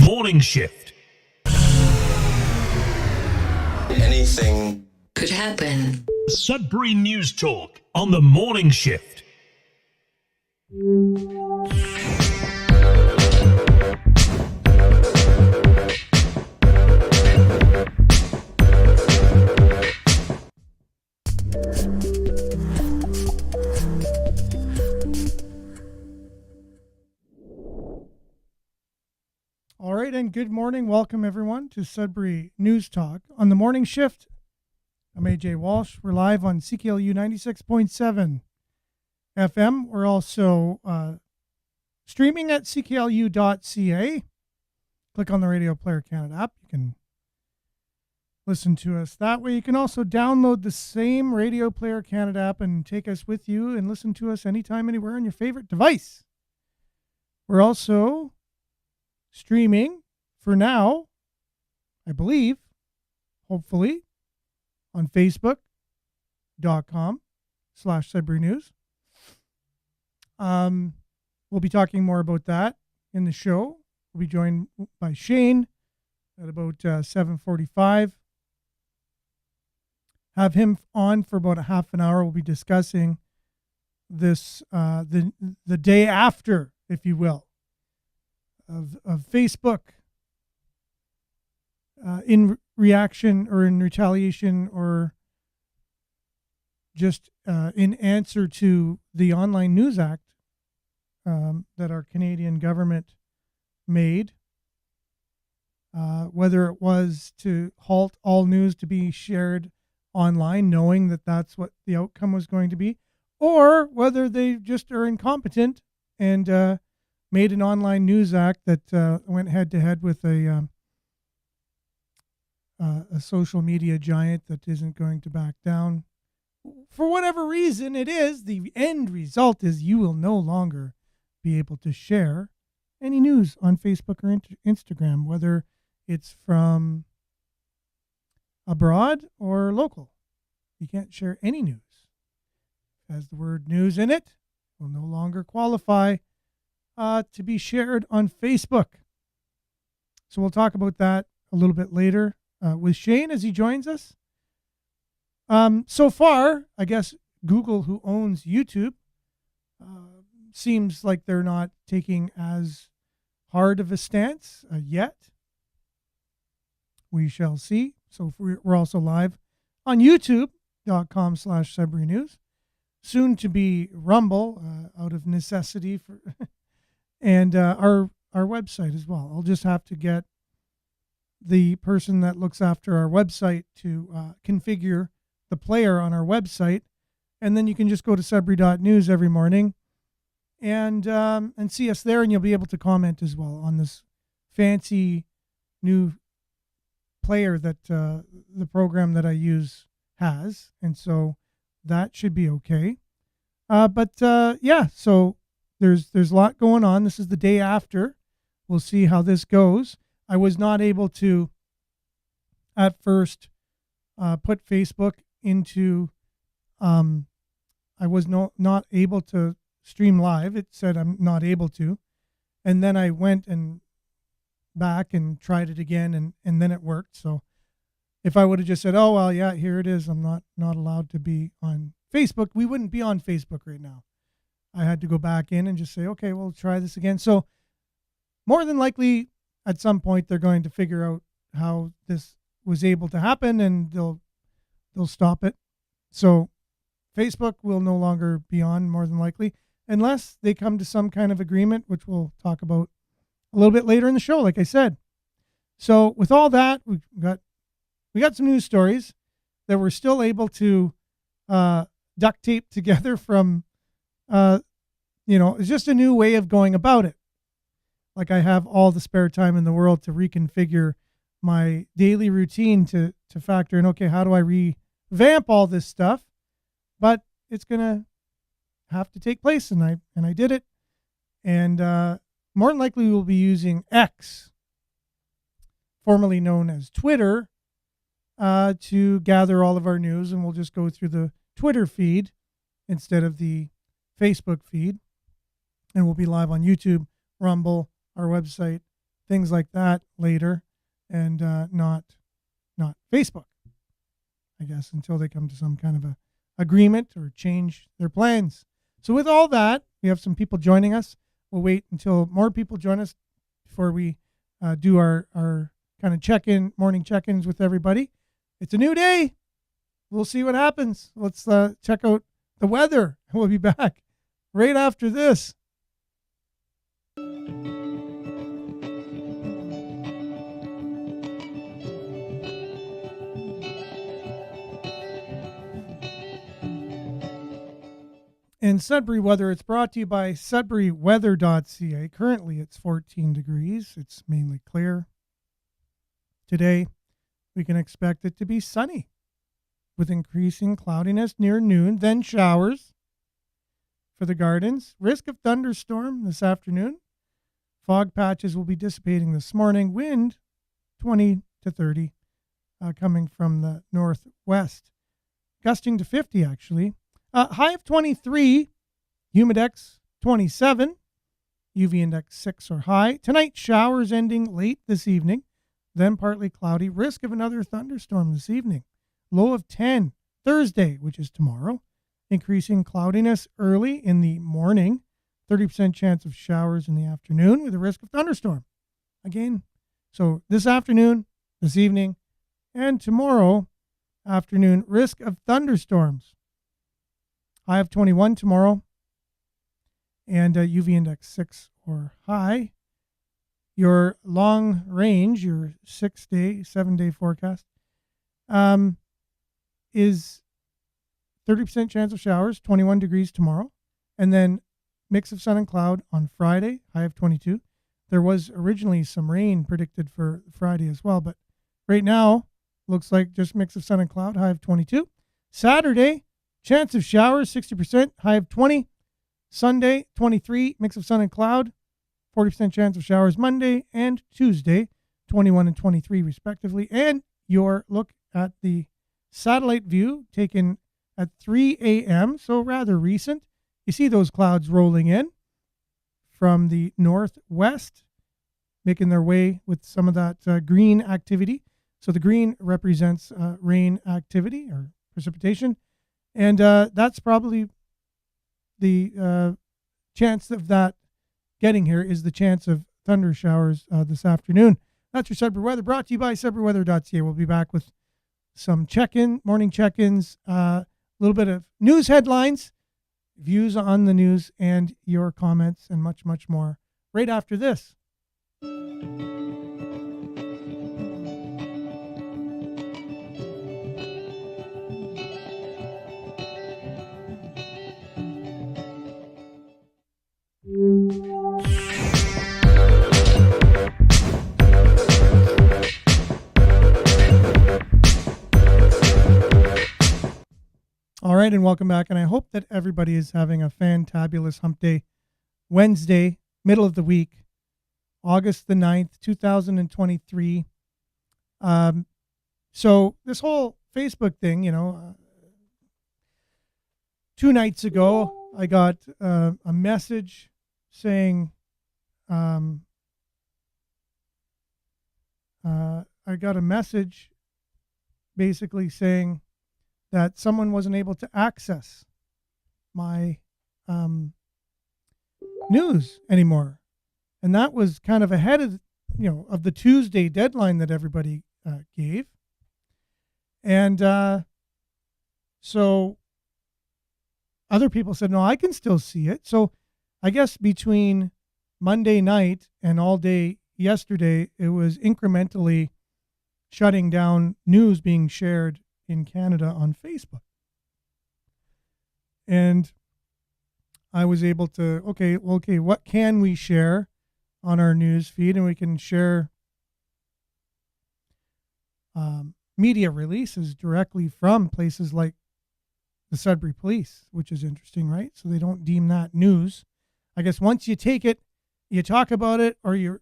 morning shift. Anything could happen. Sudbury News Talk on the morning shift. All right, and good morning. Welcome, everyone, to Sudbury News Talk on the morning shift. I'm AJ Walsh. We're live on CKLU 96.7 FM. We're also streaming at cklu.ca. Click on the Radio Player Canada app. You can listen to us that way. You can also download the same Radio Player Canada app and take us with you and listen to us anytime, anywhere on your favorite device. We're also streaming for now, I believe, hopefully, on Facebook.com/Sudbury News. We'll be talking more about that in the show. We'll be joined by Shane at about 7:45. Have him on for about a half an hour. We'll be discussing this, the day after, if you will, of Facebook in reaction or in retaliation or just in answer to the Online News Act that our Canadian government made, whether it was to halt all news to be shared online, knowing that that's what the outcome was going to be, or whether they just are incompetent and made an Online News Act that went head-to-head with a social media giant that isn't going to back down. For whatever reason it is, the end result is you will no longer be able to share any news on Facebook or Instagram, whether it's from abroad or local. You can't share any news. It has the word news in it. It will no longer qualify to be shared on Facebook. So we'll talk about that a little bit later with Shane as he joins us. So far, I guess Google, who owns YouTube, seems like they're not taking as hard of a stance yet. We shall see. So we're also live on youtube.com/Sudbury News. Soon to be Rumble, out of necessity for and our website as well. I'll just have to get the person that looks after our website to configure the player on our website, and then you can just go to sudbury.news every morning and see us there, and you'll be able to comment as well on this fancy new player that the program that I use has, and so that should be okay. So there's a lot going on. This is the day after. We'll see how this goes. I was not able to, at first, put Facebook into, I was not able to stream live. It said I'm not able to. And then I went and back and tried it again, and then it worked. So if I would have just said, oh, well, yeah, here it is, I'm not allowed to be on Facebook, we wouldn't be on Facebook right now. I had to go back in and just say, okay, we'll try this again. So more than likely, at some point, they're going to figure out how this was able to happen, and they'll stop it. So Facebook will no longer be on, more than likely, unless they come to some kind of agreement, which we'll talk about a little bit later in the show, like I said. So with all that, we got some news stories that we're still able to duct tape together from, it's just a new way of going about it. Like I have all the spare time in the world to reconfigure my daily routine to factor in, okay, how do I revamp all this stuff? But it's going to have to take place, and I did it. And more than likely we'll be using X, formerly known as Twitter, to gather all of our news, and we'll just go through the Twitter feed instead of the Facebook feed. And we'll be live on YouTube, Rumble, our website, things like that later, and not Facebook, I guess, until they come to some kind of a agreement or change their plans. So with all that, we have some people joining us. We'll wait until more people join us before we do our kind of morning check-ins with everybody. It's a new day. We'll see what happens. Let's check out the weather. We'll be back right after this. In Sudbury weather, it's brought to you by sudburyweather.ca. Currently, it's 14 degrees. It's mainly clear. Today, we can expect it to be sunny with increasing cloudiness near noon, then showers for the gardens. Risk of thunderstorm this afternoon. Fog patches will be dissipating this morning. Wind 20 to 30 coming from the northwest. Gusting to 50, actually. High of 23, humidex 27, UV index 6 or high. Tonight, showers ending late this evening, then partly cloudy. Risk of another thunderstorm this evening. Low of 10. Thursday, which is tomorrow, increasing cloudiness early in the morning. 30% chance of showers in the afternoon with a risk of thunderstorm. Again, so this afternoon, this evening, and tomorrow afternoon, risk of thunderstorms. High of 21 tomorrow, and UV index 6 or high. Your long range, your 7-day forecast, is 30% chance of showers, 21 degrees tomorrow, and then mix of sun and cloud on Friday, high of 22. There was originally some rain predicted for Friday as well, but right now looks like just mix of sun and cloud, high of 22. Saturday, chance of showers, 60%, high of 20. Sunday, 23, mix of sun and cloud, 40% chance of showers Monday and Tuesday, 21 and 23 respectively. And your look at the satellite view taken at 3 a.m., so rather recent. You see those clouds rolling in from the northwest, making their way with some of that green activity. So the green represents rain activity or precipitation. And that's probably the chance of that getting here is the chance of thunder showers this afternoon. That's your Sudbury weather, brought to you by sudburyweather.ca. We'll be back with some morning check-ins, a little bit of news headlines, views on the news, and your comments, and much, much more right after this. All right, and welcome back. And I hope that everybody is having a fantabulous hump day. Wednesday, middle of the week, August the 9th, 2023. So this whole Facebook thing, 2 nights ago, I got a message saying, basically saying that someone wasn't able to access my news anymore. And that was kind of ahead of, of the Tuesday deadline that everybody gave. And so other people said, no, I can still see it. So I guess between Monday night and all day yesterday, it was incrementally shutting down news being shared in Canada on Facebook. And I was able to, okay, what can we share on our news feed? And we can share media releases directly from places like the Sudbury Police, which is interesting, right? So they don't deem that news. I guess once you take it, you talk about it, or you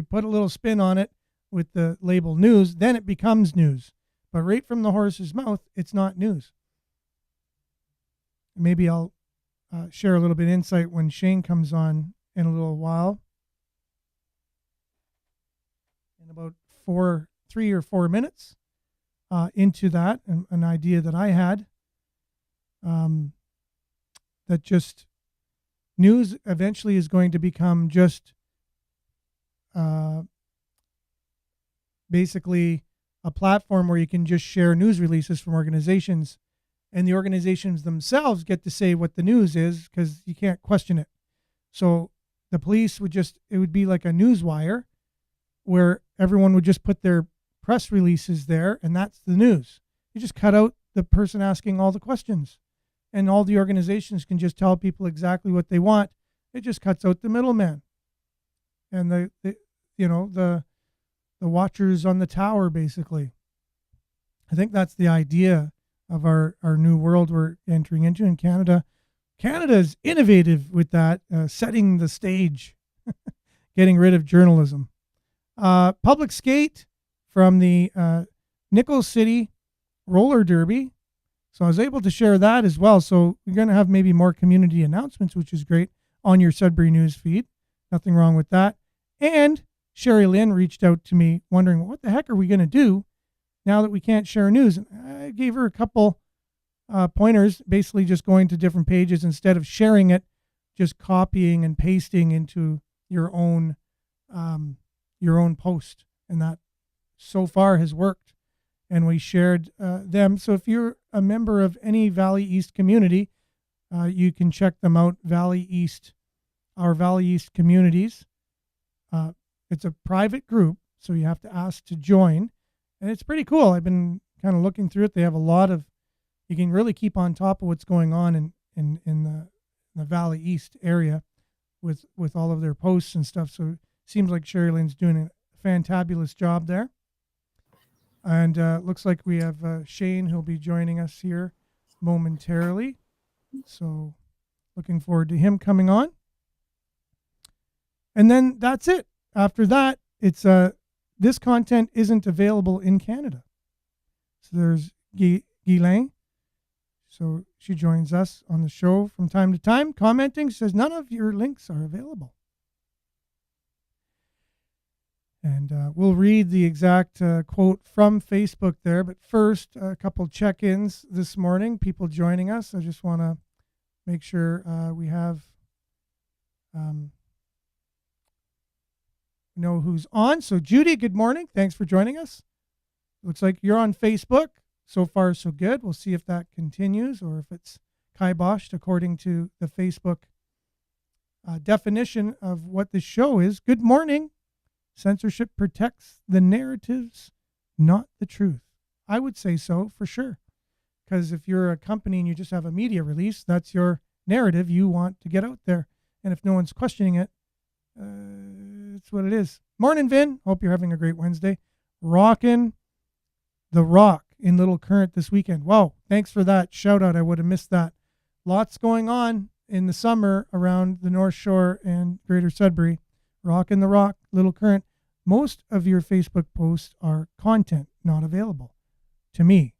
put a little spin on it with the label news, then it becomes news. But right from the horse's mouth, it's not news. Maybe I'll share a little bit of insight when Shane comes on in a little while. about 3 or 4 minutes into that, an idea that I had, that just news eventually is going to become just basically a platform where you can just share news releases from organizations, and the organizations themselves get to say what the news is because you can't question it. So the police it would be like a news wire where everyone would just put their press releases there, and that's the news. You just cut out the person asking all the questions, and all the organizations can just tell people exactly what they want. It just cuts out the middleman and the watchers on the tower, basically. I think that's the idea of our new world we're entering into in Canada. Canada is innovative with that, setting the stage, getting rid of journalism. Public skate from the Nickel City Roller Derby. So I was able to share that as well. So we're going to have maybe more community announcements, which is great, on your Sudbury news feed. Nothing wrong with that. And Sherry Lynn reached out to me wondering, what the heck are we going to do now that we can't share news? And I gave her a couple pointers, basically just going to different pages instead of sharing it, just copying and pasting into your own post. And that so far has worked. And we shared them. So if you're a member of any Valley East community, you can check them out, our Valley East communities. It's a private group, so you have to ask to join. And it's pretty cool. I've been kind of looking through it. They have a lot of, you can really keep on top of what's going on in the Valley East area with all of their posts and stuff. So it seems like Sherry Lynn's doing a fantabulous job there. And looks like we have Shane who'll be joining us here momentarily. So looking forward to him coming on. And then that's it. After that, it's this content isn't available in Canada. So there's Ghislaine. So she joins us on the show from time to time, commenting. She says, none of your links are available. And we'll read the exact quote from Facebook there. But first, a couple check-ins this morning, people joining us. I just want to make sure we have know who's on. So Judy, good morning. Thanks for joining us. Looks like you're on Facebook. So far, so good. We'll see if that continues or if it's kiboshed according to the Facebook definition of what this show is. Good morning. Censorship protects the narratives, not the truth. I would say so for sure. Because if you're a company and you just have a media release, that's your narrative you want to get out there. And if no one's questioning it, it's what it is. Morning, Vin. Hope you're having a great Wednesday. Rockin' the Rock in Little Current this weekend. Wow, thanks for that shout out. I would have missed that. Lots going on in the summer around the North Shore and Greater Sudbury. Rockin' the Rock, Little Current. Most of your Facebook posts are content not available to me.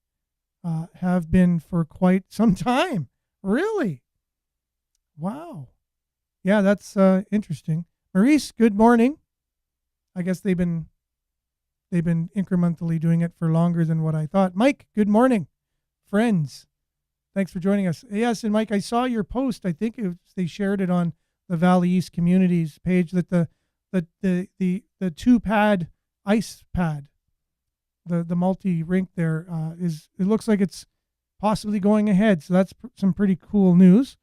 Have been for quite some time. Really? Wow. Yeah, that's interesting. Maurice, good morning. I guess they've been incrementally doing it for longer than what I thought. Mike, good morning. Friends, thanks for joining us. Yes, and Mike, I saw your post. I think they shared it on the Valley East Communities page that the 2-pad ice pad, the multi-rink there it looks like it's possibly going ahead. So that's some pretty cool news.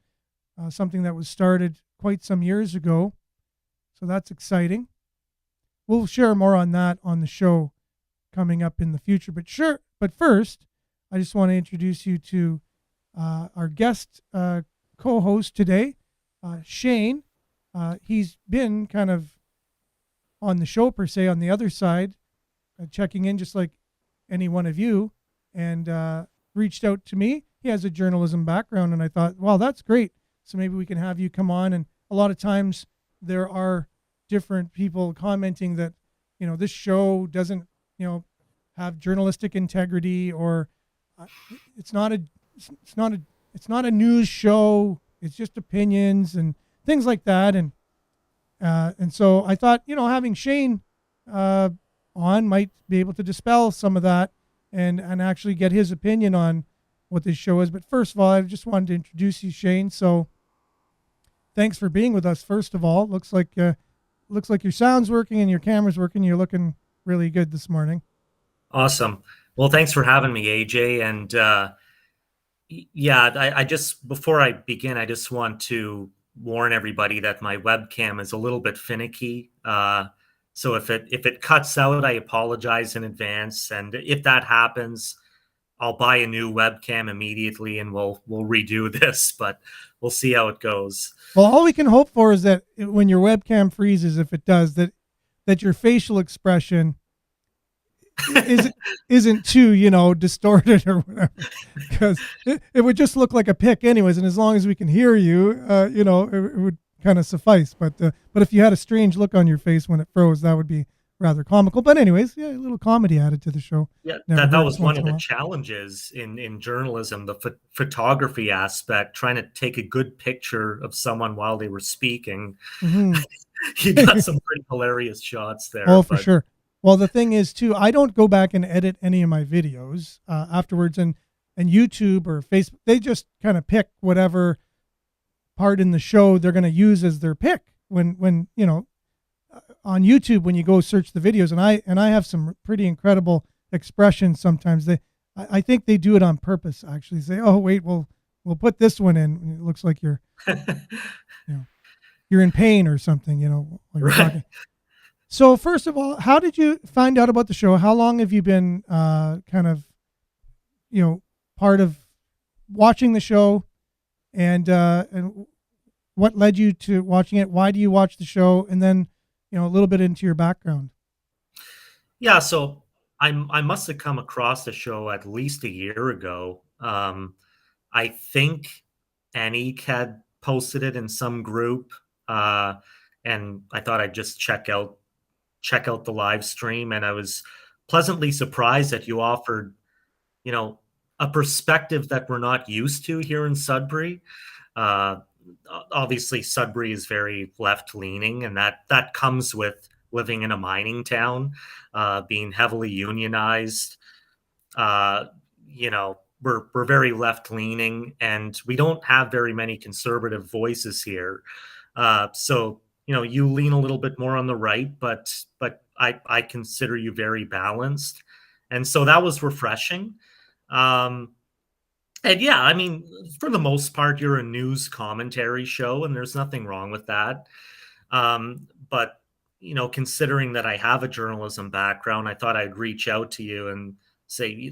Something that was started quite some years ago. So that's exciting. We'll share more on that on the show coming up in the future. But first, I just want to introduce you to our guest co-host today, Shane. He's been kind of on the show, per se, on the other side, checking in just like any one of you, and reached out to me. He has a journalism background, and I thought, well, that's great. So maybe we can have you come on. And a lot of times there are different people commenting that, this show doesn't, have journalistic integrity, or it's not a news show. It's just opinions and things like that. And so I thought, having Shane on on might be able to dispel some of that and actually get his opinion on what this show is. But first of all, I just wanted to introduce you, Shane. So thanks for being with us. First of all, looks like your sound's working and your camera's working. You're looking really good this morning. Awesome. Well, thanks for having me, AJ. And I just, before I begin, I just want to warn everybody that my webcam is a little bit finicky. So if it cuts out, I apologize in advance. And if that happens, I'll buy a new webcam immediately and we'll redo this, but we'll see how it goes. Well, all we can hope for is that when your webcam freezes, if it does, that your facial expression isn't too, distorted or whatever, because it would just look like a pic anyways. And as long as we can hear you, it would kind of suffice. But if you had a strange look on your face when it froze, that would be rather comical. But anyways, yeah, a little comedy added to the show. Yeah, that was one of the challenges in journalism, the photography aspect, trying to take a good picture of someone while they were speaking. Mm-hmm. You got some pretty hilarious shots there. Oh, for sure. Well, the thing is, too, I don't go back and edit any of my videos afterwards, and YouTube or Facebook, they just kind of pick whatever part in the show they're going to use as their pick. When on YouTube, when you go search the videos, and I have some pretty incredible expressions sometimes. I think they do it on purpose. Actually, say, "Oh, wait, we'll put this one in." And it looks like you're you're in pain or something, while you're talking. So first of all, how did you find out about the show? How long have you been kind of, part of watching the show, and what led you to watching it? Why do you watch the show? And then, a little bit into your background. Yeah, so I must have come across the show at least a year ago. I think Anik had posted it in some group, and I thought I'd just check out the live stream, and I was pleasantly surprised that you offered, a perspective that we're not used to here in Sudbury. Obviously, Sudbury is very left-leaning, and that comes with living in a mining town, being heavily unionized. We're very left-leaning, and we don't have very many conservative voices here. So you lean a little bit more on the right, but I consider you very balanced. And so that was refreshing. And yeah, I mean, for the most part, you're a news commentary show, and there's nothing wrong with that. But, considering that I have a journalism background, I thought I'd reach out to you and say,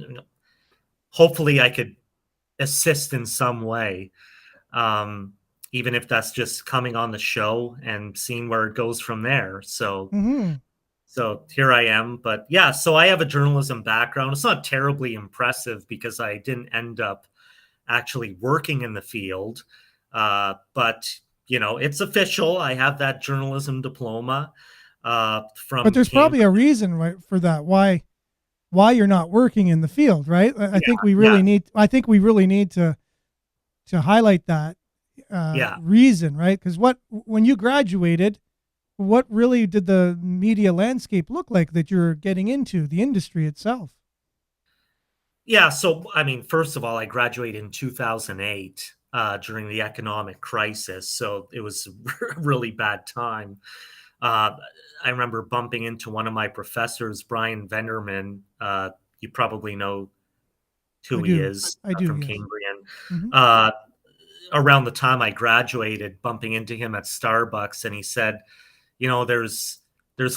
hopefully I could assist in some way. Even if that's just coming on the show and seeing where it goes from there. So, So here I am. But yeah, so I have a journalism background. It's not terribly impressive because I didn't end up actually working in the field. But, it's official. I have that journalism diploma from. But there's probably a reason, right, for that. Why you're not working in the field, right? I think we really need to highlight that. Reason, right? Because when you graduated, what really did the media landscape look like that you're getting into, the industry itself? Yeah, so I mean, first of all, I graduated in 2008 during the economic crisis, so it was a really bad time. I remember bumping into one of my professors, Brian Venderman. You probably know who he is. I do, from yes. Cambrian. Mm-hmm. Around the time I graduated, bumping into him at Starbucks, and he said, there's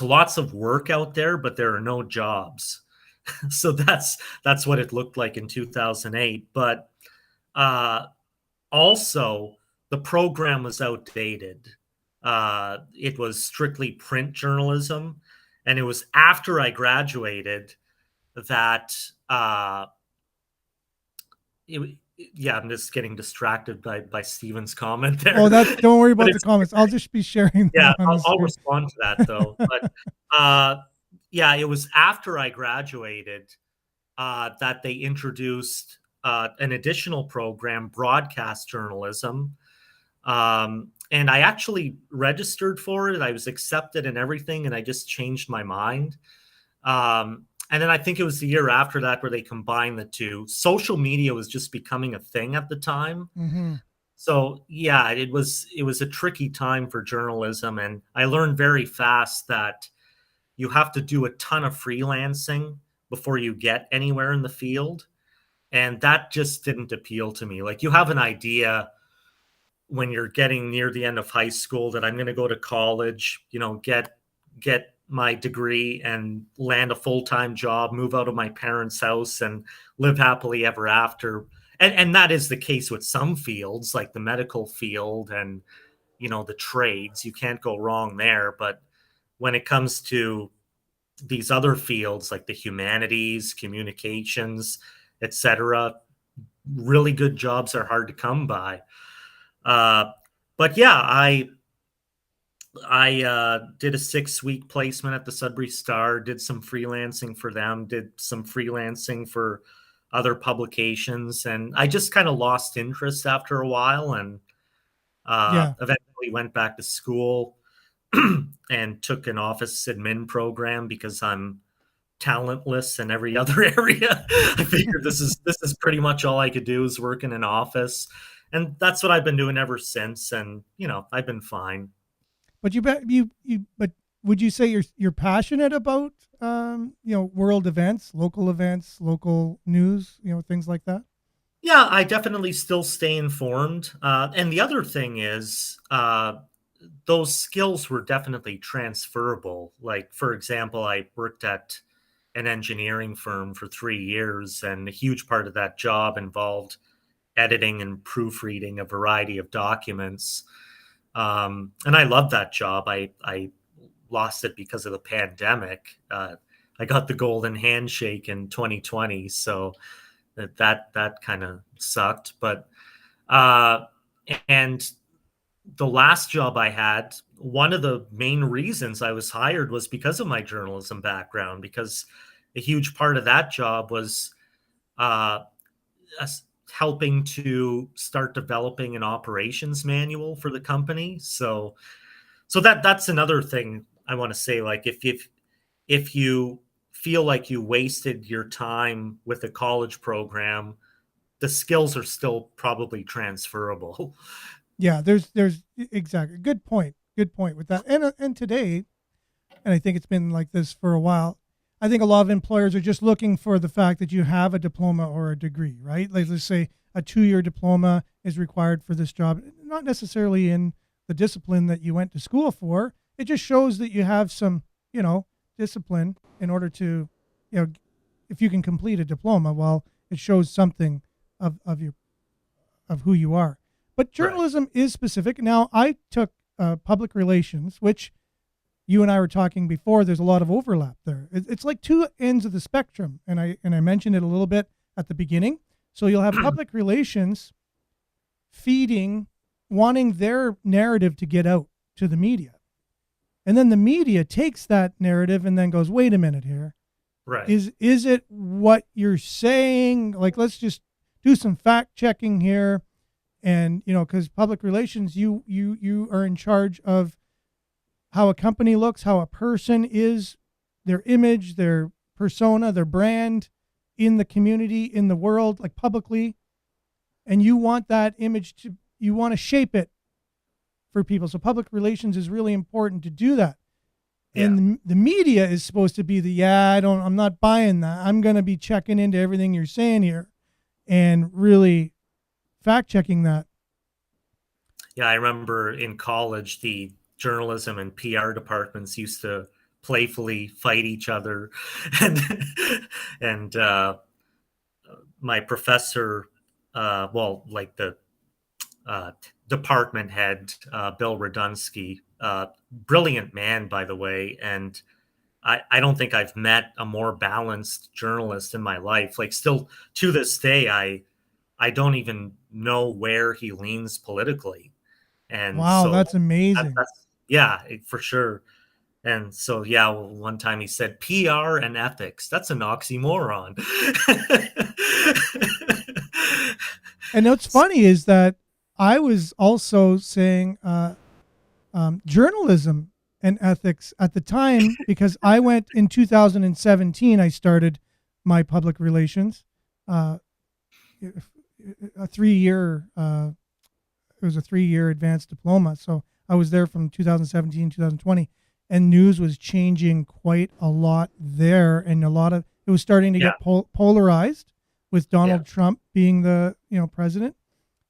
lots of work out there, but there are no jobs. So that's what it looked like in 2008. But also, the program was outdated. It was strictly print journalism, and it was after I graduated that I'm just getting distracted by Steven's comment there. Oh, don't worry about the comments. I'll just be sharing. Yeah, I'll respond to that though. But it was after I graduated that they introduced an additional program, broadcast journalism. And I actually registered for it. I was accepted and everything, and I just changed my mind. And then I think it was the year after that where they combined the two. Social media was just becoming a thing at the time. Mm-hmm. So yeah, it was a tricky time for journalism, and I learned very fast that you have to do a ton of freelancing before you get anywhere in the field, and that just didn't appeal to me. Like, you have an idea when you're getting near the end of high school that I'm going to go to college, get my degree and land a full-time job, move out of my parents' house and live happily ever after. And that is the case with some fields like the medical field and the trades. You can't go wrong there, but when it comes to these other fields like the humanities, communications, etc., really good jobs are hard to come by. Uh, but yeah, I did a 6-week placement at the Sudbury Star, did some freelancing for them, did some freelancing for other publications, and I just kind of lost interest after a while, and Yeah. eventually went back to school and took an office admin program because I'm talentless in every other area. I figured this is pretty much all I could do is work in an office, and that's what I've been doing ever since. And I've been fine. But but would you say you're passionate about world events, local news, things like that? Yeah, I definitely still stay informed. And the other thing is, those skills were definitely transferable. Like, for example, I worked at an engineering firm for 3 years, and a huge part of that job involved editing and proofreading a variety of documents. And I loved that job. I lost it because of the pandemic. I got the golden handshake in 2020, so that kind of sucked. But uh, and the last job I had, one of the main reasons I was hired was because of my journalism background, because a huge part of that job was uh, helping to start developing an operations manual for the company. So that's another thing I want to say. Like, if you feel like you wasted your time with a college program, the skills are still probably transferable. Yeah, there's exactly good point with that. And today, and I think it's been like this for a while. I think a lot of employers are just looking for the fact that you have a diploma or a degree, right? Like, let's say a 2-year diploma is required for this job, not necessarily in the discipline that you went to school for. It just shows that you have some, discipline in order to, if you can complete a diploma, well, it shows something of who you are. But Right. journalism is specific. Now, I took public relations, which you and I were talking before. There's a lot of overlap there. It's like two ends of the spectrum, and I mentioned it a little bit at the beginning. So you'll have public relations feeding, wanting their narrative to get out to the media, and then the media takes that narrative and then goes, "Wait a minute here. Right. Is it what you're saying? Like, let's just do some fact checking here." And because public relations, you are in charge of how a company looks, how a person is, their image, their persona, their brand in the community, in the world, like publicly. And you want that image you want to shape it for people. So public relations is really important to do that. Yeah. And the media is supposed to be I'm not buying that. I'm going to be checking into everything you're saying here and really fact checking that. Yeah, I remember in college, the journalism and PR departments used to playfully fight each other, and and my professor, like the department head, Bill Radunsky, brilliant man, by the way, and I don't think I've met a more balanced journalist in my life. Like, still to this day, I don't even know where he leans politically. And Wow, so that's amazing. yeah, for sure. And so, yeah, one time he said PR and ethics. That's an oxymoron. And what's funny is that I was also saying journalism and ethics at the time because I went in 2017. I started my public relations, uh, a 3 year. It was a 3 year advanced diploma, so I was there from 2017 2020, and news was changing quite a lot there, and a lot of it was starting to Yeah. get polarized with Donald Yeah. Trump being the president,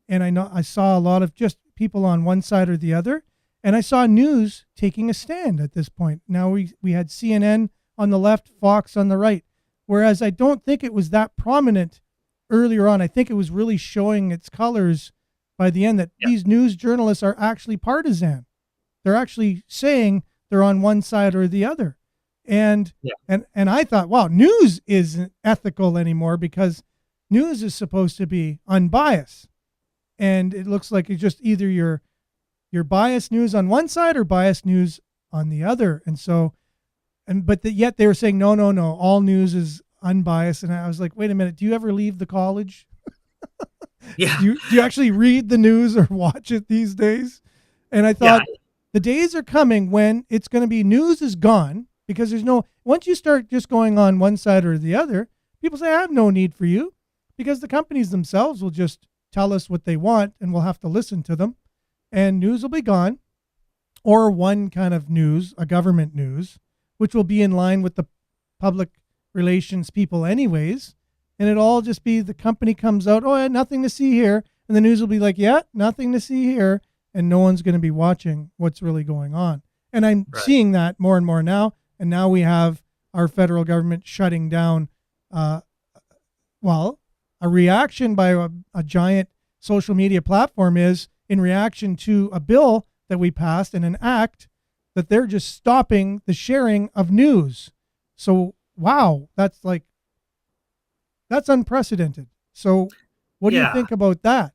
and I saw a lot of just people on one side or the other, and I saw news taking a stand at this point. Now we had CNN on the left, Fox on the right, whereas I don't think it was that prominent earlier on. I think it was really showing its colors by the end that Yeah. these news journalists are actually partisan. They're actually saying they're on one side or the other. And Yeah. and I thought, wow, news isn't ethical anymore because news is supposed to be unbiased. And it looks like it's just either your biased news on one side or biased news on the other. And so but yet they were saying no, no, no, all news is unbiased. And I was like, wait a minute, do you ever leave the college? Yeah. Do you actually read the news or watch it these days? And I Yeah. thought the days are coming when it's going to be news is gone because there's no, once you start just going on one side or the other, people say, I have no need for you because the companies themselves will just tell us what they want and we'll have to listen to them and news will be gone, or one kind of news, a government news, which will be in line with the public relations people anyways. And it'll all just be the company comes out, oh, yeah, nothing to see here. And the news will be like, yeah, nothing to see here. And no one's going to be watching what's really going on. And I'm Right. seeing that more and more now. And now we have our federal government shutting down, well, a reaction by a giant social media platform is in reaction to a bill that we passed and an act that they're just stopping the sharing of news. So, wow, that's unprecedented. So, what do you Yeah. think about that?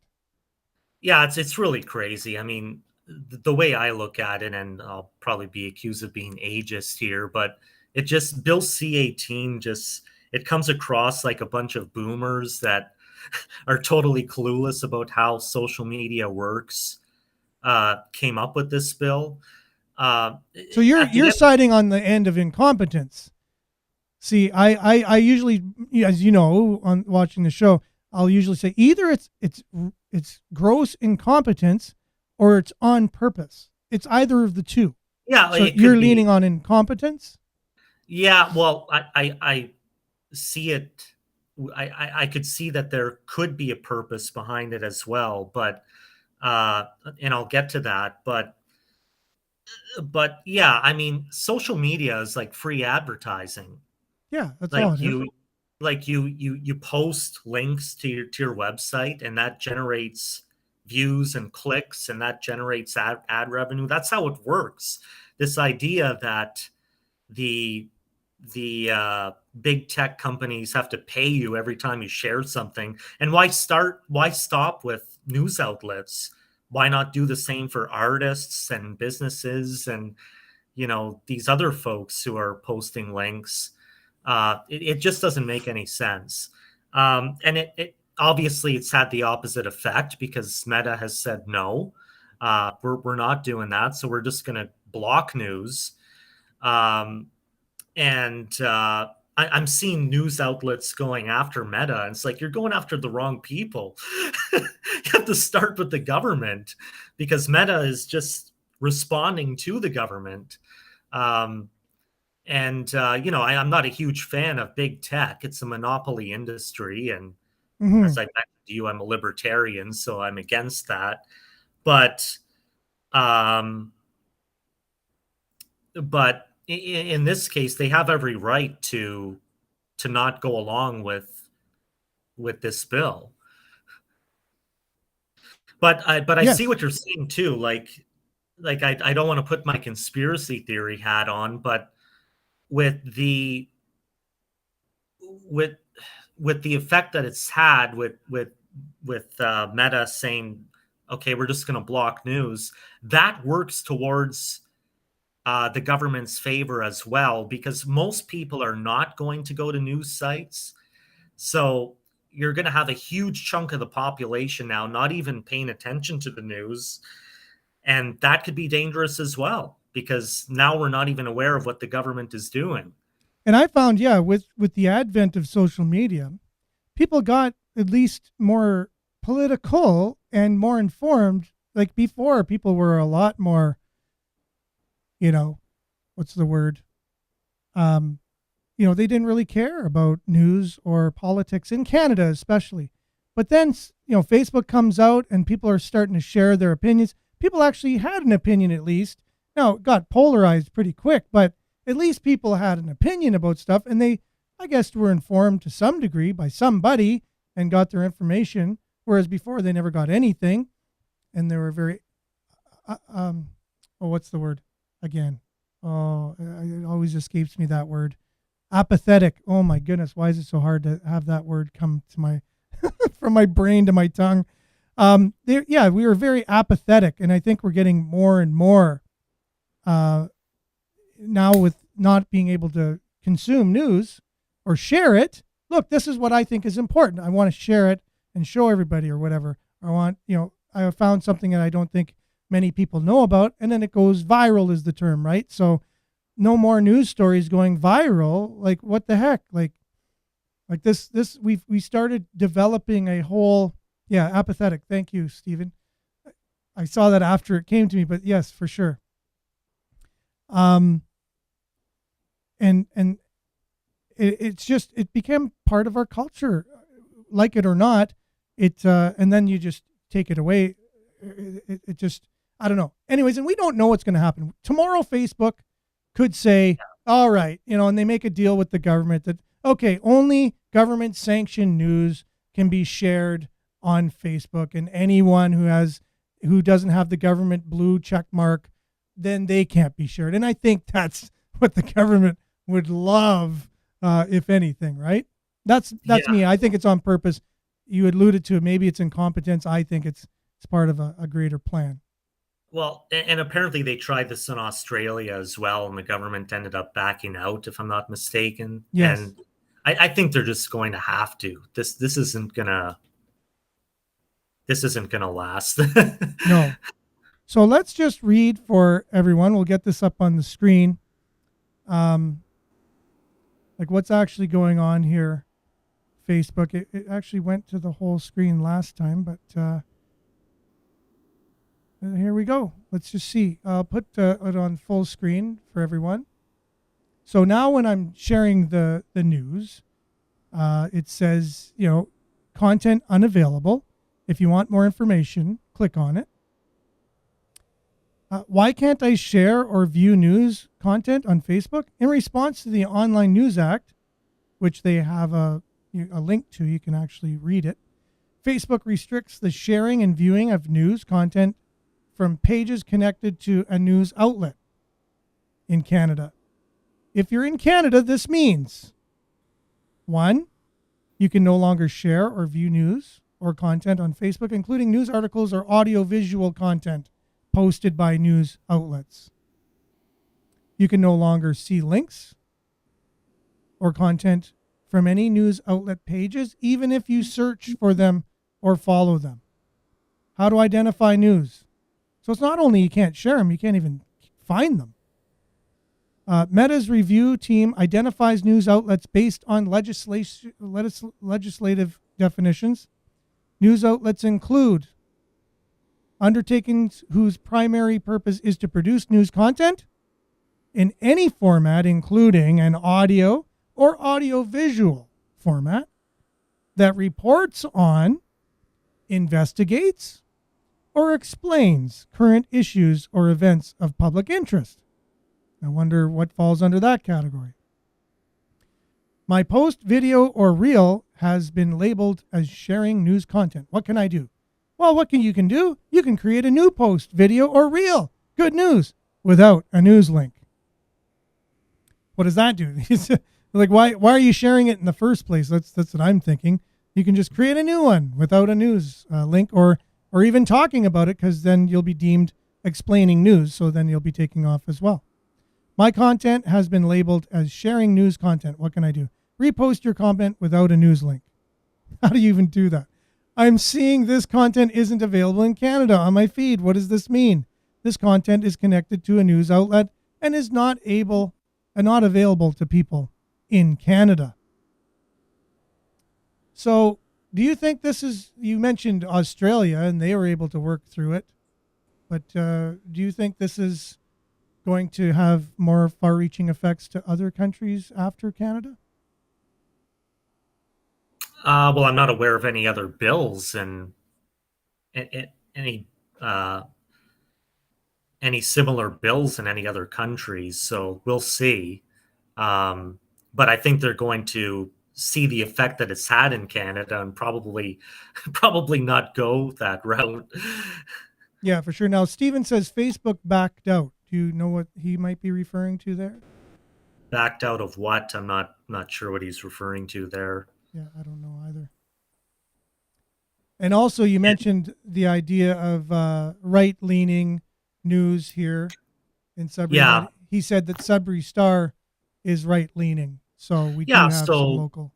Yeah, it's really crazy. I mean, the way I look at it, and I'll probably be accused of being ageist here, but it just Bill C-18 just it comes across like a bunch of boomers that are totally clueless about how social media works. Came up with this bill. Uh, So you're at the end, siding on the end of incompetence. See, I usually, as you know, on watching the show, I'll usually say either it's gross incompetence or it's on purpose. It's either of the two. yeah, So it you're could be. leaning on incompetence. Yeah, well, I see it. I could see that there could be a purpose behind it as well, but and I'll get to that. But yeah, I mean, social media is like free advertising. Yeah, that's all Like it is. you post links to your website, and that generates views and clicks, and that generates ad revenue. That's how it works. This idea that the the big tech companies have to pay you every time you share something. And why stop with news outlets? Why not do the same for artists and businesses and these other folks who are posting links? It just doesn't make any sense. And it obviously it's had the opposite effect because Meta has said no. We're not doing that, so we're just going to block news. And I'm seeing news outlets going after Meta, and it's like you're going after the wrong people. You have to start with the government because Meta is just responding to the government. I'm not a huge fan of big tech. It's a monopoly industry, and Mm-hmm. as I mentioned to you, I'm a libertarian, so I'm against that. But um, but in this case, they have every right to not go along with this bill. But I see Yes. what you're saying too. I don't want to put my conspiracy theory hat on, but with the with with the effect that it's had with Meta saying, okay, we're just going to block news, that works towards the government's favor as well, because most people are not going to go to news sites. So you're going to have a huge chunk of the population now not even paying attention to the news. And that could be dangerous as well. because now we're not even aware of what the government is doing. And I found, with the advent of social media, people got at least more political and more informed. Like before, people were a lot more, what's the word? They didn't really care about news or politics in Canada, especially. But then, Facebook comes out and people are starting to share their opinions. People actually had an opinion, at least. Now, it got polarized pretty quick, but at least people had an opinion about stuff, and they, I guess, were informed to some degree by somebody and got their information, whereas before they never got anything, and they were very, what's the word again? Oh, it always escapes me, that word. Apathetic. Oh my goodness, why is it so hard to have that word come to my from my brain to my tongue? We were very apathetic, and I think we're getting more and more now with not being able to consume news or share it. Look, this is what I think is important. I want to share it and show everybody or whatever. I found something that I don't think many people know about, and then it goes viral is the term, right? So no more news stories going viral. Like, what the heck? Like this we started developing a whole, apathetic. Thank you, Stephen. I saw that after it came to me, but yes, for sure. And it became part of our culture, like it or not. And then you just take it away. It just, I don't know. Anyways, and we don't know what's going to happen tomorrow. Facebook could say, all right, and they make a deal with the government that, okay, only government sanctioned news can be shared on Facebook, and anyone who doesn't have the government blue check mark, then they can't be shared. And I think that's what the government would love, if anything, right? That's me. I think it's on purpose. You alluded to it. Maybe it's incompetence. I think it's part of a greater plan. Well, and apparently they tried this in Australia as well, and the government ended up backing out, if I'm not mistaken. Yes. And I think they're just going to have to. This isn't gonna last. No. So let's just read for everyone. We'll get this up on the screen. Like what's actually going on here. Facebook. It actually went to the whole screen last time, but here we go. Let's just see. I'll put it on full screen for everyone. So now when I'm sharing the news, it says, content unavailable. If you want more information, click on it. Why can't I share or view news content on Facebook? In response to the Online News Act, which they have a link to, you can actually read it. Facebook restricts the sharing and viewing of news content from pages connected to a news outlet in Canada. If you're in Canada, this means 1, you can no longer share or view news or content on Facebook, including news articles or audio-visual content posted by news outlets. You can no longer see links or content from any news outlet pages, even if you search for them or follow them. How to identify news? So it's not only you can't share them, you can't even find them. Meta's review team identifies news outlets based on legislative definitions. News outlets include undertakings whose primary purpose is to produce news content in any format, including an audio or audio-visual format that reports on, investigates, or explains current issues or events of public interest. I wonder what falls under that category. My post, video, or reel has been labeled as sharing news content. What can I do? Well, what you can do? You can create a new post, video, or reel. Good news. Without a news link. What does that do? Like, why are you sharing it in the first place? That's what I'm thinking. You can just create a new one without a news link or even talking about it, because then you'll be deemed explaining news, so then you'll be taking off as well. My content has been labeled as sharing news content. What can I do? Repost your comment without a news link. How do you even do that? I'm seeing this content isn't available in Canada on my feed. What does this mean? this content is connected to a news outlet and is not available to people in Canada. So do you think you mentioned Australia and they were able to work through it, but do you think this is going to have more far-reaching effects to other countries after Canada? Well, I'm not aware of any other bills and any similar bills in any other countries. So we'll see. But I think they're going to see the effect that it's had in Canada and probably not go that route. Yeah, for sure. Now, Steven says Facebook backed out. Do you know what he might be referring to there? Backed out of what? I'm not sure what he's referring to there. Yeah, I don't know either. And also, you mentioned the idea of right-leaning news here in Sudbury. Yeah. He said that Sudbury Star is right-leaning, so we do have some local.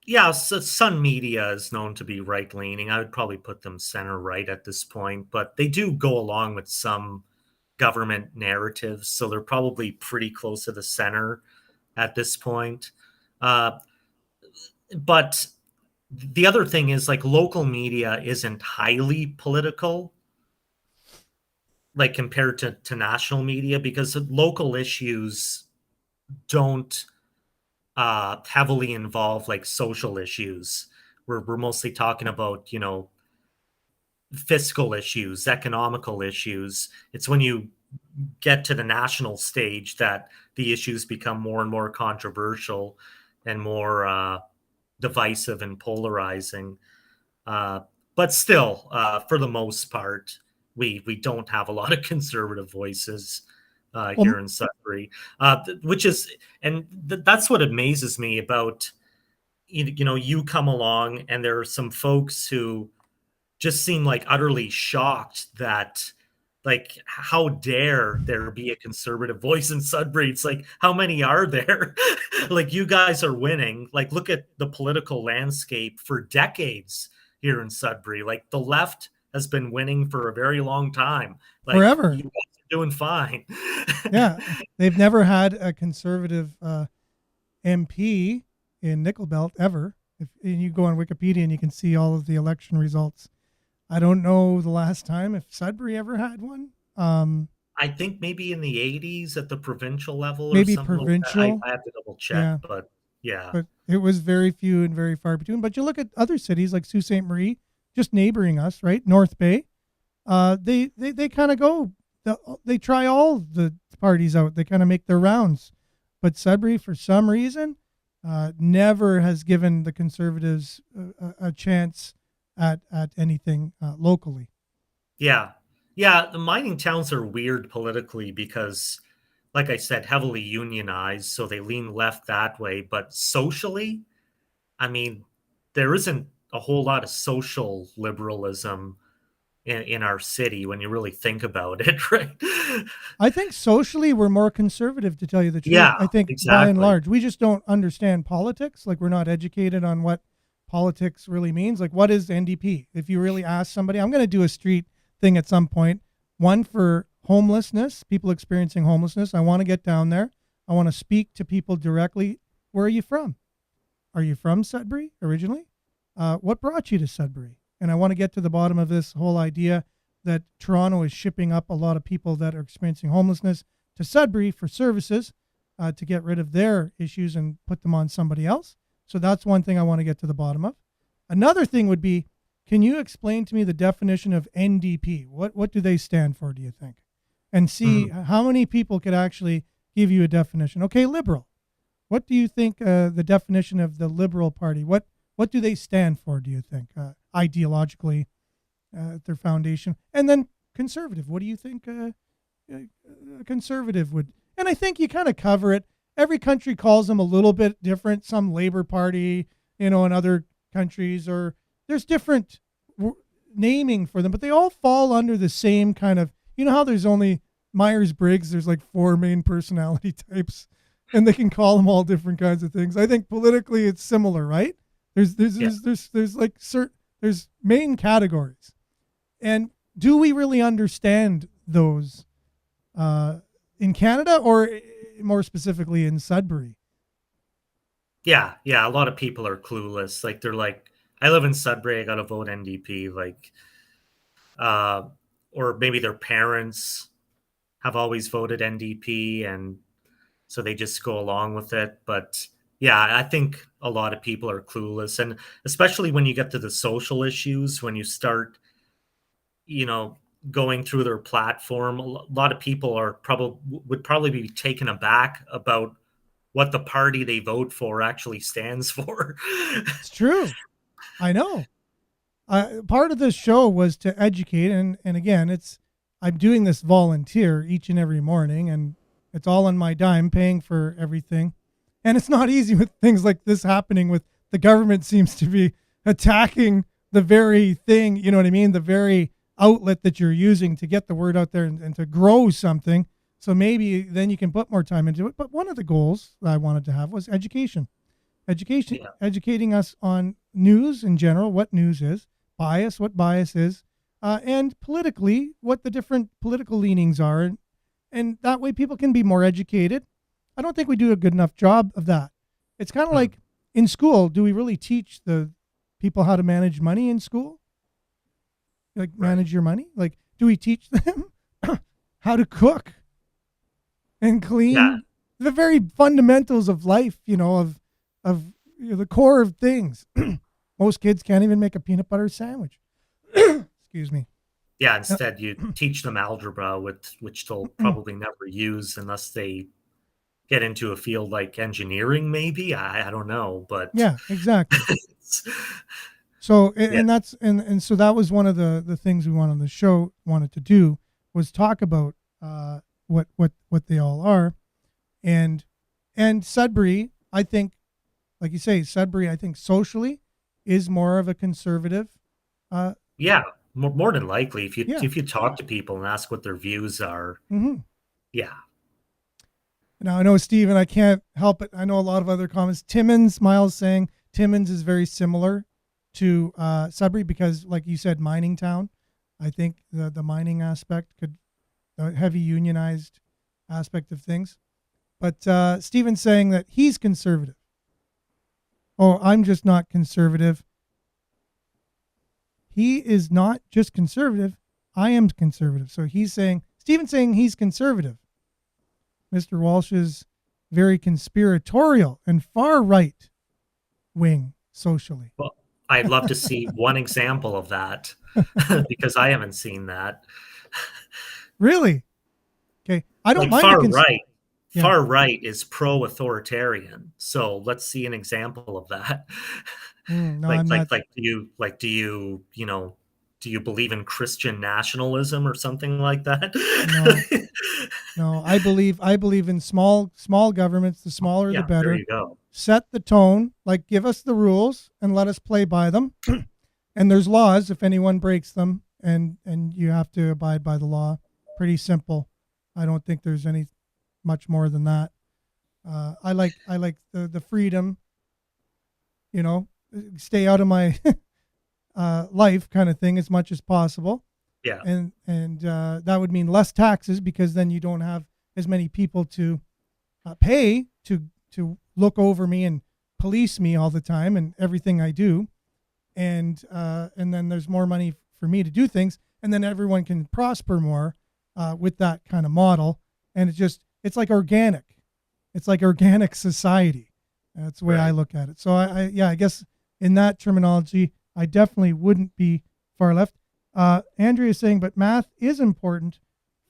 Yeah, so Sun Media is known to be right-leaning. I would probably put them center-right at this point, but they do go along with some government narratives, so they're probably pretty close to the center at this point. But the other thing is, like, local media isn't highly political, like, compared to national media, because local issues don't heavily involve like social issues. We're mostly talking about, fiscal issues, economical issues. It's when you get to the national stage that the issues become more and more controversial and more divisive and polarizing. But still, for the most part, we don't have a lot of conservative voices here in Sudbury, that's what amazes me about, you come along and there are some folks who just seem like utterly shocked that, like, how dare there be a conservative voice in Sudbury? It's like, how many are there? Like, you guys are winning. Like, look at the political landscape for decades here in Sudbury. Like, the left has been winning for a very long time. Like, forever. You guys are doing fine. Yeah, they've never had a conservative MP in Nickel Belt ever. If you go on Wikipedia and you can see all of the election results. I don't know the last time if Sudbury ever had one. I think maybe in the 80s at the provincial level. Maybe or something provincial. Like that. I have to double check, Yeah. But yeah. But it was very few and very far between. But you look at other cities like Sault Ste. Marie, just neighboring us, right? North Bay. They kind of go. They try all the parties out. They kind of make their rounds. But Sudbury, for some reason, never has given the Conservatives a chance at anything locally. Yeah. The mining towns are weird politically because, like I said, heavily unionized, so they lean left that way. But socially, I mean, there isn't a whole lot of social liberalism in our city when you really think about it, right? I think socially we're more conservative, to tell you the truth. Yeah, I think exactly. By and large, we just don't understand politics. Like, we're not educated on what politics really means. Like, what is NDP? If you really ask somebody, I'm going to do a street thing at some point, one for homelessness, people experiencing homelessness. I want to get down there. I want to speak to people directly. Where are you from? Are you from Sudbury originally? What brought you to Sudbury? And I want to get to the bottom of this whole idea that Toronto is shipping up a lot of people that are experiencing homelessness to Sudbury for services to get rid of their issues and put them on somebody else. So that's one thing I want to get to the bottom of. Another thing would be, can you explain to me the definition of NDP? What do they stand for, do you think? And see how many people could actually give you a definition. Okay, liberal. What do you think the definition of the Liberal Party? What do they stand for, do you think, ideologically, at their foundation? And then conservative. What do you think a conservative would? And I think you kind of cover it. Every country calls them a little bit different. Some Labor Party, in other countries, or there's different naming for them, but they all fall under the same kind of, how there's only Myers-Briggs, there's like 4 main personality types, and they can call them all different kinds of things. I think politically it's similar, right? There's main categories. And do we really understand those in Canada, or more specifically in Sudbury? Yeah, a lot of people are clueless. Like they're like, I live in Sudbury, I got to vote NDP. Like, uh, or maybe their parents have always voted NDP, and so they just go along with it. But yeah, I think a lot of people are clueless, and especially when you get to the social issues, when you start, you know, going through their platform, a lot of people are probably would probably be taken aback about what the party they vote for actually stands for. It's true. I know. Part of this show was to educate, and again, I'm doing this volunteer each and every morning, and it's all on my dime, paying for everything, and it's not easy with things like this happening. With the government seems to be attacking the very thing, you know what I mean, the very outlet that you're using to get the word out there and to grow something. So maybe then you can put more time into it. But one of the goals that I wanted to have was education, Yeah. educating us on news in general, what news is, bias, what bias is, and politically, what the different political leanings are. And that way people can be more educated. I don't think we do a good enough job of that. It's kind of like in school, do we really teach the people how to manage money in school? Like manage your money? Like, do we teach them how to cook and clean? Yeah. The very fundamentals of life, of the core of things. Most kids can't even make a peanut butter sandwich. Excuse me. Yeah, instead you teach them algebra, which they'll probably never use unless they get into a field like engineering, maybe. I don't know, but Yeah, exactly. So Yeah. and so that was one of the things we wanted to do was talk about what they all are, and Sudbury, I think, like you say, Sudbury, I think socially is more of a conservative. Yeah, more than likely, if Yeah. you talk to people and ask what their views are, Mm-hmm. yeah, Now I know Stephen, I can't help it. I know a lot of other comments. Miles saying Timmins is very similar to Sudbury because, like you said, mining town. I think the mining aspect could, the heavy unionized aspect of things. But Stephen's saying that he's conservative. Oh, I'm just not conservative. He is not just conservative. I am conservative. So Stephen's saying he's conservative. Mr. Walsh is very conspiratorial and far right wing socially. well, I'd love to see one example of that because I haven't seen that. Really? Okay. I don't Like mind Yeah. far right is pro-authoritarian. So let's see an example of that. No, like I'm like not. like do you do you believe in Christian nationalism or something like that? No, no. I believe in small governments. The smaller, the Yeah, there better. you go. Set the tone. Like, give us the rules and let us play by them. And there's laws if anyone breaks them, and you have to abide by the law. Pretty simple. I don't think there's any much more than that. I like the freedom. Stay out of my life kind of thing as much as possible. Yeah. And that would mean less taxes because then you don't have as many people to pay to look over me and police me all the time and everything I do, and then there's more money for me to do things, and then everyone can prosper more with that kind of model, and it's like organic, society. That's the way I look at it. So I guess in that terminology, I definitely wouldn't be far left. Andrea is saying, but math is important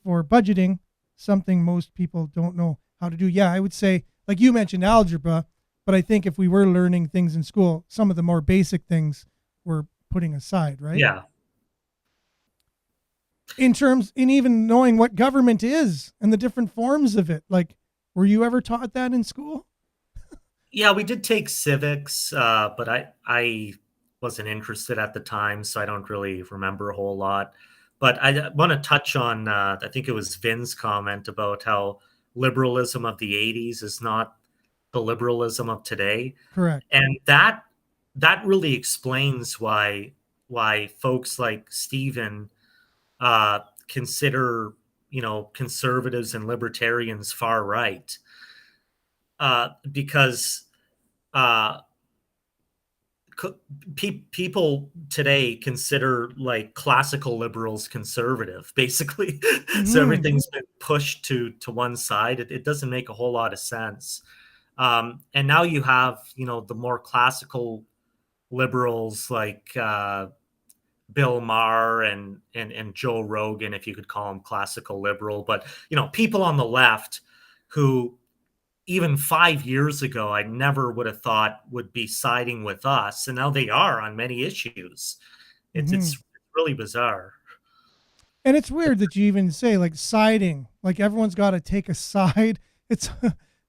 for budgeting, something most people don't know how to do. Yeah, I would say, like you mentioned, algebra, but I think if we were learning things in school, some of the more basic things we're putting aside, right? Yeah. In even knowing what government is and the different forms of it. Like, were you ever taught that in school? Yeah, we did take civics, but I wasn't interested at the time, so I don't really remember a whole lot. But I want to touch on, I think it was Vin's comment about how liberalism of the 80s is not the liberalism of today. Correct. And that really explains why folks like Stephen consider conservatives and libertarians far right, because uh, people today consider like classical liberals conservative, basically. So Hmm. everything's been pushed to one side. It doesn't make a whole lot of sense. And now you have, the more classical liberals like Bill Maher and Joe Rogan, if you could call him classical liberal, but people on the left who even 5 years ago I never would have thought would be siding with us, and now they are on many issues. Hmm. It's really bizarre. And it's weird that you even say like siding, like everyone's got to take a side. It's,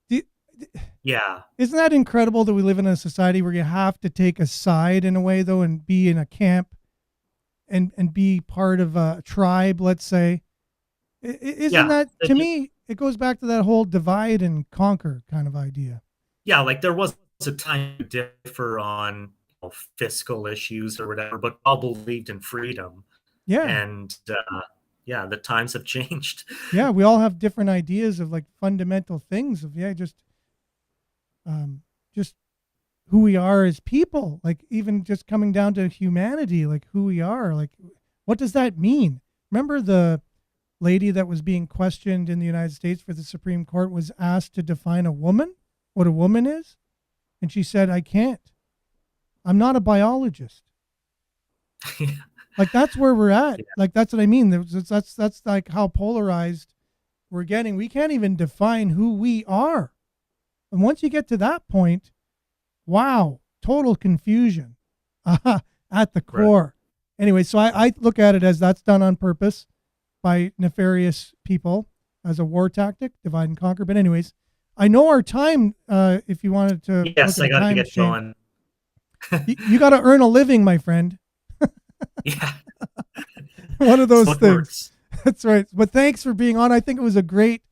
do- Yeah, isn't that incredible that we live in a society where you have to take a side in a way though, and be in a camp and be part of a tribe, let's say. Isn't yeah, that, to me, it goes back to that whole divide and conquer kind of idea. yeah. Like there was a time to differ on fiscal issues or whatever, but all believed in freedom. Yeah. And yeah, the times have changed. Yeah. We all have different ideas of like fundamental things of, just who we are as people, like even just coming down to humanity, like who we are, like what does that mean? Remember the lady that was being questioned in the United States for the Supreme Court was asked to define a woman, what a woman is, and she said, I can't. I'm not a biologist. Like that's where we're at. Yeah. Like that's what I mean. That's like how polarized we're getting. We can't even define who we are. And once you get to that point, wow, total confusion at the core. Right. Anyway, so I look at it as that's done on purpose by nefarious people as a war tactic, divide and conquer. But anyways, I know our time. If you wanted to, yes, I got to get Shane, going. you got to earn a living, my friend. Yeah, one of those things. Works. That's right. But thanks for being on. I think it was a great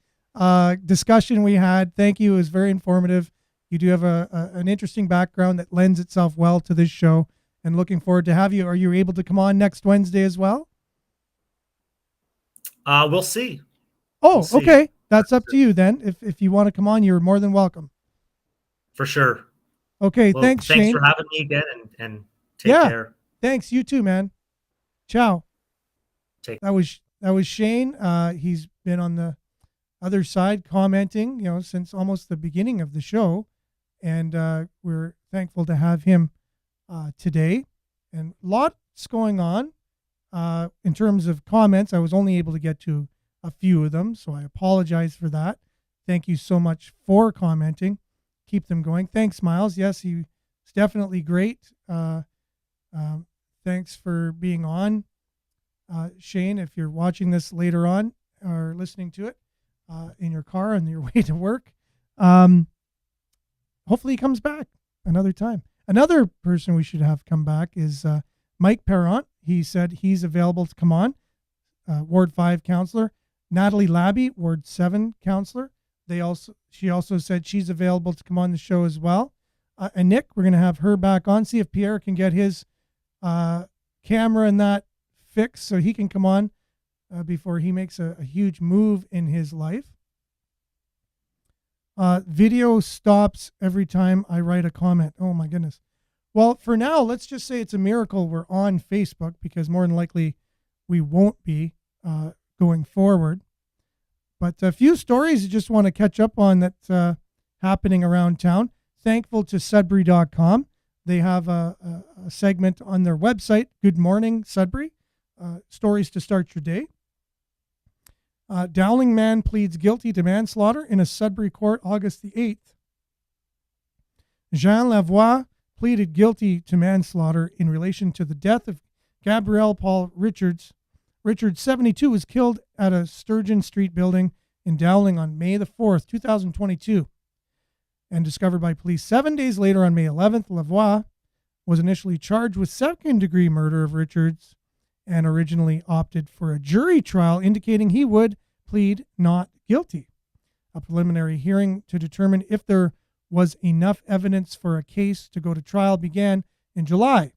discussion we had. Thank you. It was very informative. You do have an interesting background that lends itself well to this show, and looking forward to have you. Are you able to come on next Wednesday as well? We'll see. Oh, we'll see. Okay. That's up to you then. If you want to come on, you're more than welcome. For sure. Okay. Well, thanks, Shane. Thanks for having me again, and take care. Thanks. You too, man. Ciao. That was Shane. He's been on the other side commenting, since almost the beginning of the show. And we're thankful to have him today. And lots going on in terms of comments. I was only able to get to a few of them, so I apologize for that. Thank you so much for commenting. Keep them going. Thanks, Miles. Yes, he's definitely great. Thanks for being on, Shane. If you're watching this later on or listening to it in your car on your way to work, hopefully he comes back another time. Another person we should have come back is Mike Parent. He said he's available to come on. Ward 5 counselor. Natalie Labby, Ward 7 counselor. She also said she's available to come on the show as well. And Nick, we're going to have her back on. See if Pierre can get his camera and that fixed so he can come on before he makes a huge move in his life. Video stops every time I write a comment. Oh my goodness. Well, for now, let's just say it's a miracle we're on Facebook, because more than likely we won't be going forward. But a few stories I just want to catch up on that's happening around town. Thankful to Sudbury.com. They have a segment on their website, Good Morning Sudbury, stories to start your day. Dowling man pleads guilty to manslaughter in a Sudbury court August the 8th. Jean Lavoie pleaded guilty to manslaughter in relation to the death of Gabrielle Paul Richards. Richards, 72, was killed at a Sturgeon Street building in Dowling on May the 4th, 2022, and discovered by police 7 days later on May 11th. Lavoie was initially charged with second-degree murder of Richards and originally opted for a jury trial, indicating he would plead not guilty. A preliminary hearing to determine if there was enough evidence for a case to go to trial began in July,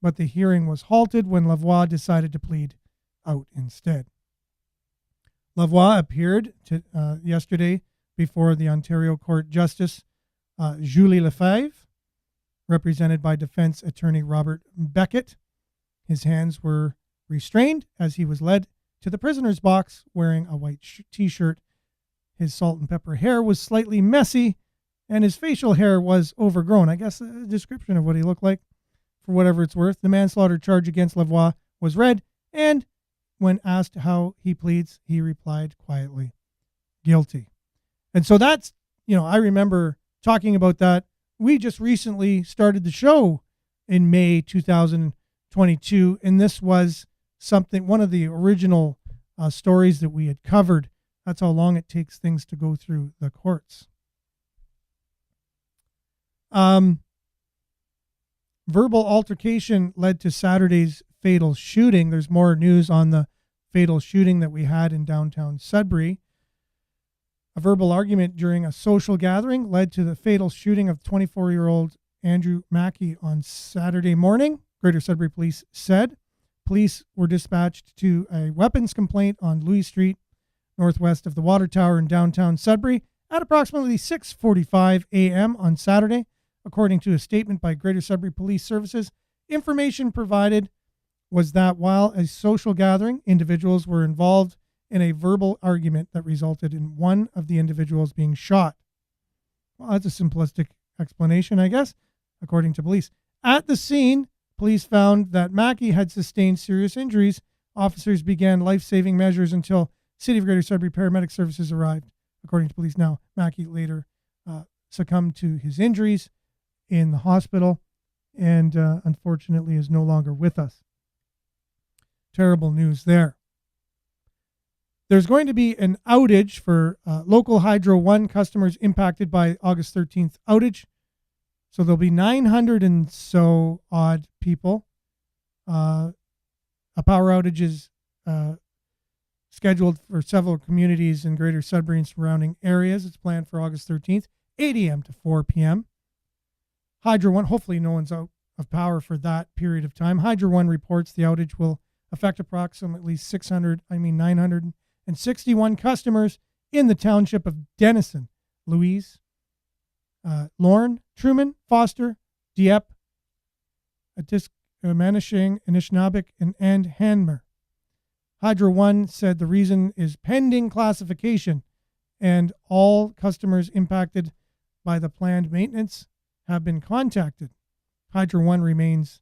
but the hearing was halted when Lavoie decided to plead out instead. Lavoie appeared yesterday before the Ontario Court Justice Julie Lefebvre, represented by defense attorney Robert Beckett. His hands were restrained as he was led to the prisoner's box wearing a white t-shirt. His salt and pepper hair was slightly messy, and his facial hair was overgrown. I guess a description of what he looked like, for whatever it's worth. The manslaughter charge against Lavoie was read, and when asked how he pleads, he replied quietly, guilty. And so that's, I remember talking about that. We just recently started the show in May 2022, and this was one of the original stories that we had covered. That's how long it takes things to go through the courts. Verbal altercation led to Saturday's fatal shooting. There's more news on the fatal shooting that we had in downtown Sudbury. A verbal argument during a social gathering led to the fatal shooting of 24-year-old Andrew Mackey on Saturday morning, Greater Sudbury Police said. Police were dispatched to a weapons complaint on Louis Street, northwest of the Water Tower in downtown Sudbury, at approximately 6:45 a.m. on Saturday. According to a statement by Greater Sudbury Police Services, information provided was that while a social gathering, individuals were involved in a verbal argument that resulted in one of the individuals being shot. Well, that's a simplistic explanation, I guess, according to police. At the scene, police found that Mackey had sustained serious injuries. Officers began life-saving measures until City of Greater Sudbury Paramedic Services arrived. According to police now, Mackey later succumbed to his injuries in the hospital and unfortunately is no longer with us. Terrible news there. There's going to be an outage for local Hydro One customers impacted by August 13th outage. So there'll be 900 and so odd people. A power outage is scheduled for several communities in Greater Sudbury and surrounding areas. It's planned for August 13th, 8 a.m. to 4 p.m. Hydro One, hopefully no one's out of power for that period of time. Hydro One reports the outage will affect approximately 961 customers in the township of Denison, Louise, Lorne, Truman, Foster, Dieppe, Manishing, Anishinaabeg, and Hanmer. Hydro One said the reason is pending classification, and all customers impacted by the planned maintenance have been contacted. Hydro One reminds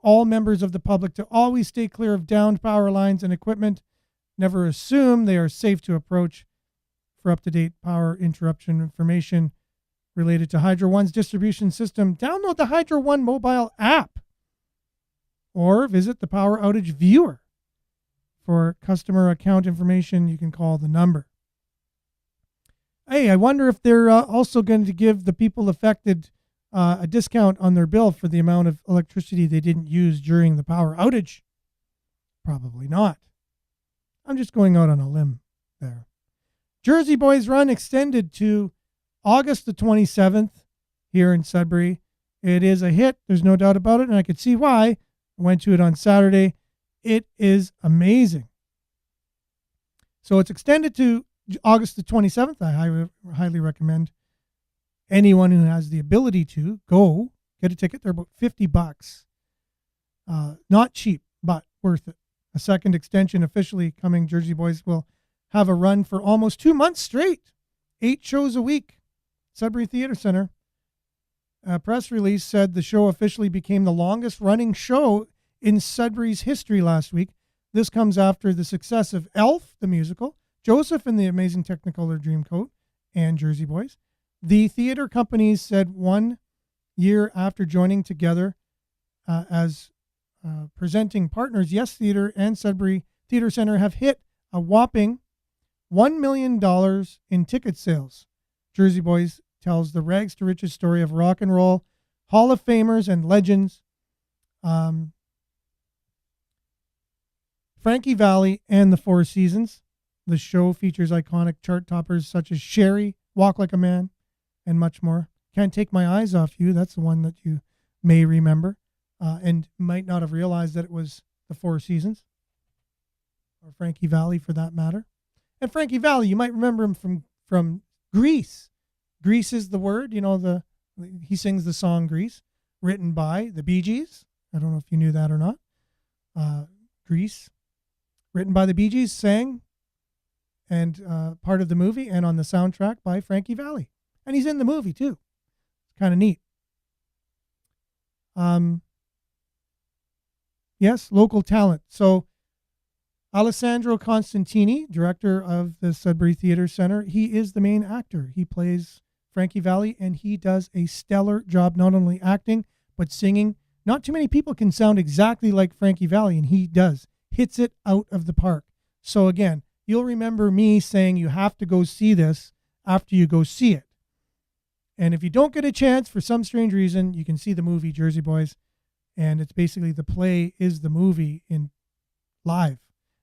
all members of the public to always stay clear of downed power lines and equipment. Never assume they are safe to approach. For up-to-date power interruption information related to Hydro One's distribution system, download the Hydro One mobile app or visit the Power Outage Viewer. For customer account information, you can call the number. Hey, I wonder if they're also going to give the people affected a discount on their bill for the amount of electricity they didn't use during the power outage. Probably not. I'm just going out on a limb there. Jersey Boys Run extended to August the 27th here in Sudbury. It is a hit. There's no doubt about it, and I could see why. I went to it on Saturday. It is amazing. So it's extended to August the 27th. I highly recommend anyone who has the ability to go get a ticket. They're about $50. Not cheap, but worth it. A second extension officially coming. Jersey Boys will have a run for almost 2 months straight. 8 shows a week. Sudbury Theatre Center. A press release said the show officially became the longest running show in Sudbury's history last week. This comes after the success of Elf, the musical, Joseph and the Amazing Technicolor Dreamcoat, and Jersey Boys. The theater companies said 1 year after joining together as presenting partners, Yes Theatre and Sudbury Theatre Center have hit a whopping $1 million in ticket sales. Jersey Boys tells the rags to riches story of rock and roll Hall of Famers and legends, Frankie Valli and the Four Seasons. The show features iconic chart toppers such as Sherry, Walk Like a Man, and much more. Can't Take My Eyes Off You. That's the one that you may remember and might not have realized that it was the Four Seasons. or Frankie Valli for that matter. And Frankie Valli, you might remember him from Grease. Grease is the word, he sings the song Grease, written by the Bee Gees. I don't know if you knew that or not. Grease, written by the Bee Gees, sang and part of the movie and on the soundtrack by Frankie Valli. And he's in the movie too. It's kind of neat. Yes, local talent. So Alessandro Constantini, director of the Sudbury Theatre Center, he is the main actor. He plays Frankie Valli, and he does a stellar job, not only acting, but singing. Not too many people can sound exactly like Frankie Valli, and he does. Hits it out of the park. So again, you'll remember me saying you have to go see this after you go see it. And if you don't get a chance for some strange reason, you can see the movie Jersey Boys. And it's basically the play is the movie in live.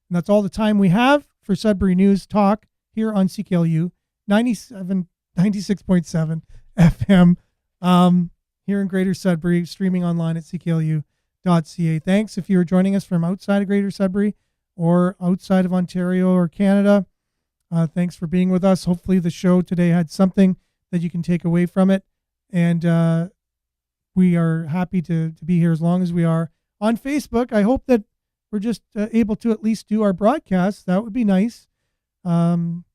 And that's all the time we have for Sudbury News Talk here on CKLU 96.7 FM here in Greater Sudbury, streaming online at cklu.ca. Thanks if you're joining us from outside of Greater Sudbury or outside of Ontario or Canada. Thanks for being with us. Hopefully the show today had something that you can take away from it. And we are happy to be here as long as we are. On Facebook, I hope that we're just able to at least do our broadcast. That would be nice. And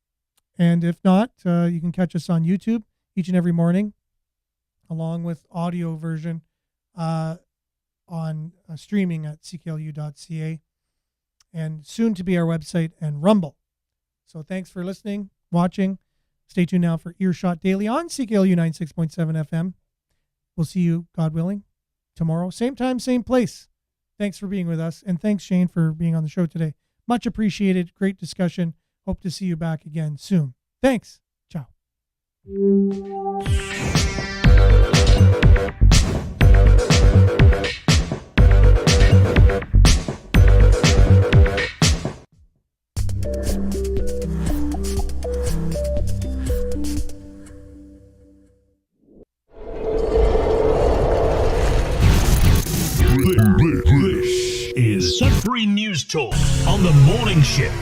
if not, you can catch us on YouTube each and every morning, along with audio version on streaming at cklu.ca, and soon to be our website and Rumble. So thanks for listening, watching. Stay tuned now for Earshot Daily on CKLU 96.7 FM. We'll see you, God willing, tomorrow. Same time, same place. Thanks for being with us. And thanks, Shane, for being on the show today. Much appreciated. Great discussion. Hope to see you back again soon. Thanks. Ciao. This is Sudbury News Talk on the morning shift.